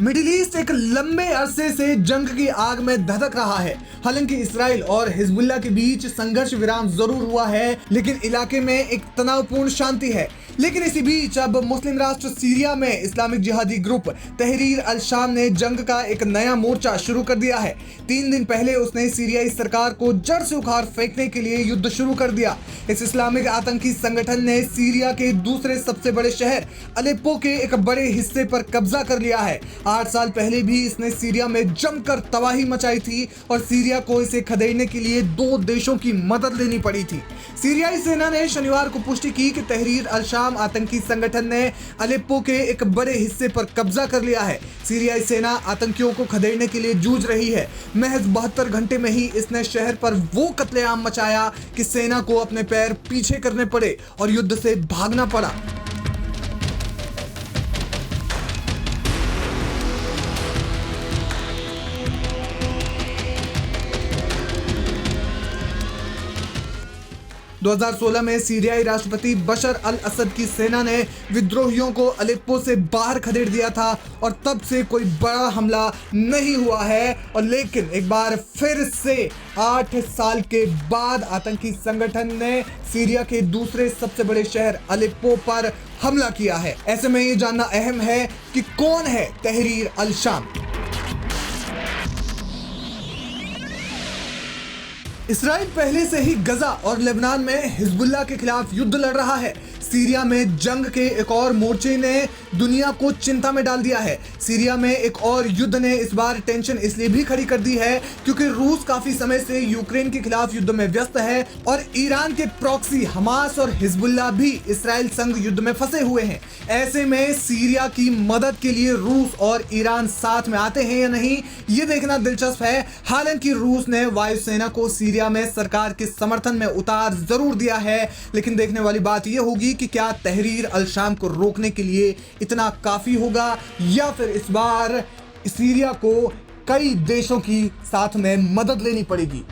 Middle east एक लंबे अरसे से जंग की आग में धधक रहा है। हालांकि इसराइल और हिजबुल्लाह के बीच संघर्ष विराम जरूर हुआ है, लेकिन इलाके में एक तनावपूर्ण शांति है। लेकिन इसी बीच अब मुस्लिम राष्ट्र सीरिया में इस्लामिक जिहादी ग्रुप तहरीर अल शाम ने जंग का एक नया मोर्चा शुरू कर दिया है। 3 दिन पहले उसने सीरियाई सरकार को जड़ से उखाड़ फेंकने के लिए युद्ध शुरू कर दिया। इस इस्लामिक आतंकी संगठन ने सीरिया के दूसरे सबसे बड़े शहर अलेप्पो के एक बड़े हिस्से पर कब्जा कर लिया है। 8 साल पहले भी इसने सीरिया में जमकर तबाही मचाई थी और सीरिया को इसे खदेड़ने के लिए 2 देशों की मदद लेनी पड़ी थी। सीरियाई सेना ने शनिवार को पुष्टि की कि तहरीर अल शाम आतंकी संगठन ने अलेप्पो के एक बड़े हिस्से पर कब्जा कर लिया है। सीरियाई सेना आतंकियों को खदेड़ने के लिए जूझ रही है। महज 72 घंटे में ही इसने शहर पर वो कत्लेआम मचाया कि सेना को अपने पैर पीछे करने पड़े और युद्ध से भागना पड़ा। दो 2016 में सीरियाई राष्ट्रपति बशर अल असद की सेना ने विद्रोहियों को अलेप्पो से बाहर खदेड़ दिया था और तब से कोई बड़ा हमला नहीं हुआ है। और लेकिन एक बार फिर से 8 साल के बाद आतंकी संगठन ने सीरिया के दूसरे सबसे बड़े शहर अलेप्पो पर हमला किया है। ऐसे में ये जानना अहम है कि कौन है तहरीर अल शाम। इसराइल पहले से ही गजा और लेबनान में हिजबुल्लाह के खिलाफ युद्ध लड़ रहा है। सीरिया में जंग के एक और मोर्चे ने दुनिया को चिंता में डाल दिया है। सीरिया में एक और युद्ध ने इस बार टेंशन इसलिए भी खड़ी कर दी है क्योंकि रूस काफी समय से यूक्रेन के खिलाफ युद्ध में व्यस्त है और ईरान के प्रॉक्सी हमास और हिजबुल्लाह भी इसराइल संग युद्ध में फंसे हुए हैं। ऐसे में सीरिया की मदद के लिए रूस और ईरान साथ में आते हैं या नहीं, ये देखना दिलचस्प है। हालांकि रूस ने वायुसेना को सीरिया में सरकार के समर्थन में उतार जरूर दिया है, लेकिन देखने वाली बात यह होगी कि क्या तहरीर अल शाम को रोकने के लिए इतना काफी होगा या फिर इस बार सीरिया को कई देशों की साथ में मदद लेनी पड़ेगी।